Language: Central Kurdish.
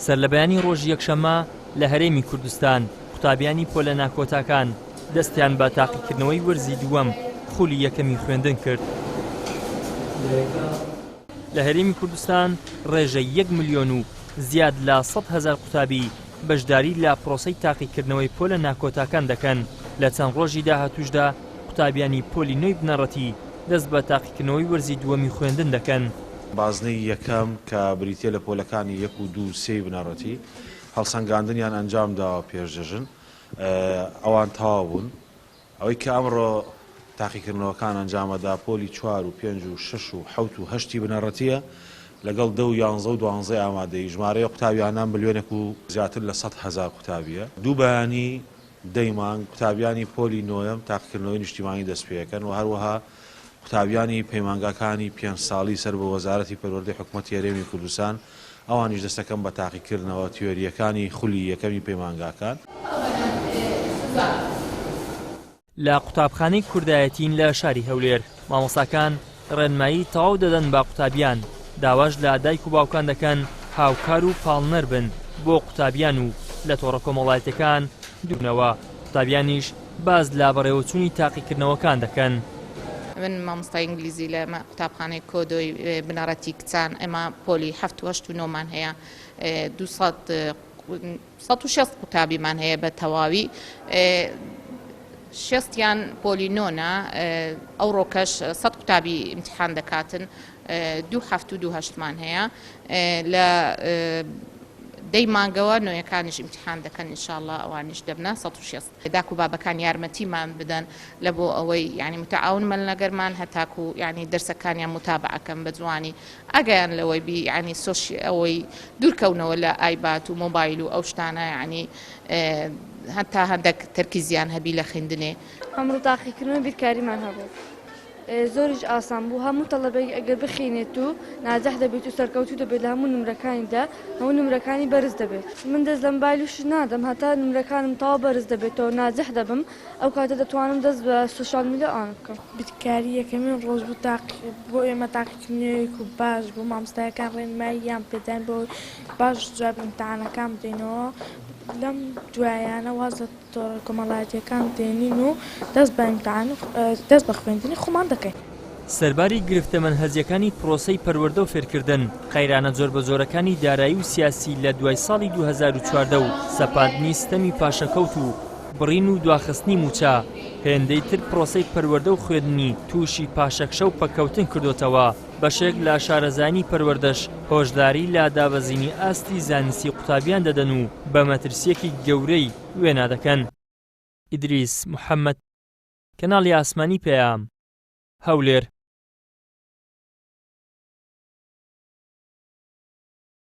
سەرلەبەیانی ڕۆژی یەکشەممە لە هەرێمی کوردستان قوتابیانی پۆلە ناکۆتاکان دەستیان بە تاقیکردنەوەی وەرزی دووەم خولی یەکەمی خوێندن کرد. لە هەرێمی کوردستان ڕێژەی 1 ملیۆن و زیاد لە 100,000 قوتابی بەشداری لە پرۆسەی تاقیکردنەوەی پۆلە ناکۆتاکان دەکەن. لە چەند ڕۆژی داهاتووشدا قوتابیانی پۆلی نوێی بنەڕەتی دەست بە تاقیکردنەوەی وەرزی دووەمی خوێندن دەکەن. بازنەی یەکەم کە بریتیە لە پۆلەکانی 1 و 2 3 بنەڕەتی هەڵسەنگاندنیان ئەنجام داوە پێشدەژن ئەوان تەواو بوون. ئەوەی کە ئەمڕۆ تاقیکردنەوەکان ئەنجامەدا پۆلی 4 و 5 و 6 و 7 و 8 بنەڕەتیە لەگەڵ 10 و 11 و 12 ئامادەی ژمارەی قوتابیانان ملیۆنێک و زیاتر لە 100,000 قوتابیە. دوو بەیانی دەیمان قوتابیانی پۆلی نۆیەم تاقیکردنەوەی نیشتیمانی دەست پێەکەن و هەروەها قوتابیانی پەیمانگاکانی 5 ساڵی سەر بە وەزارەتی پەروەردەی حکوومەتی هەرێمی کوردستان ئەوانیش دەستەکەن بە تاقیکردنەوە تیۆریەکانی خولی یەکەمی پەیمانگاکان. لە قوتابخانەی کوردایەتین لە شاری هەولێر مامۆستاکان ڕێنمایی تەواو دەدەن بە قوتابیان، داواش لە دایک و باوکان دەکەن هاوکار و پاڵنەر بن بۆ قوتابیان و لە تۆڕە کۆمەڵایەتەکان دوورنەوە. قوتابیانیش باز لا بەڕێوەچوونی تاقیکردنەوەکان دەکەن. من مامۆستای ئینگلیزی لە قوتابخانەی کۆدۆی بنەڕەتی کچان ئێمە پۆلی 7 و 8 و 9مان هەیە 160 قوتابیمان هەیە بە تەواوی 6یان پۆلی نۆنا ئەو ڕۆکەش 100 قوتابی ئیمتیحان دەکاتن 2 7 و 2 8مان هەیە لە دەی مانگەوە نوێیەکانیش ئیمتیحان دەکەن ئینشاءالله ئەوانیش دەبنە 160. داک و بابەکان یارمەتیمان بدەن لە بۆ ئەوەی یعنی متعاونمە لەگەرمان هەتاکو یعنی دەرسەکانیان متابعەکەن بە جوانی ئەگەیان لەوەی بی یعنی ئەوەی دوورکەونەوە لە ئایبات و مۆبایل و ئەو شتانە یعنی هەتا هەندێک تەرکیزیان هەبی لە خوێندنێ. ئەمڕۆ تاقیکردنەوەی بیرکاریمان هەبوو زۆریش ئاسان بوو. هەموو تەڵەبەی ئەگەر بخینێت و ناجەح دەبێت و سەرکەوتوو دەبێت لە هەموو نمرەکانیدا هەموو نمرەکانی بەرز دەبێت. من دەست لە مۆبایلش نادەم هەتا نمرەکانم تەواو بەرز دەبێتەوە ناجەح دەبم ئەو کاتە دەتوانم دەست بە سوشال میدیا ئان بکەم. بیرکاری یەکەمین ڕۆژ بۆ ئێمە تاقیکردنەوەیەک و باش بۆ مامۆستایەکان ڕێنماییان پێدان بۆ باش جواب ئیمتیحانەکان بدەینەوە. لەم دوایانە وازە تۆڕە کۆمەڵایەتیەکان دێنین و دەست بە خوێندنی خۆمان دەکەین. سەرباری گرفتە مەنهەجیەکانی پرۆسەی پەروەردە و فێرکردن قەیرانە زۆر بە زۆرەکانی دارایی و سیاسی لە دوای ساڵی 2014 و سەپاندنی ستەمی پاشەکەوت و بڕین و دواخستنی موچە هێندەی تر پرۆسەی پەروەردە و خوێندنی تووشی پاشەکشە و پەکەوتن کردوتەوە. بەشێک لە شارەزانی پەروەردەش هۆشداری لە دابەزینی ئاستی زانستی قوتابیان دەدەن و بە مەترسیەکی گەورەی وێنا دەکەن. ئیدریس محەممەد، کەناڵی ئاسمانی پێام، هەولێر.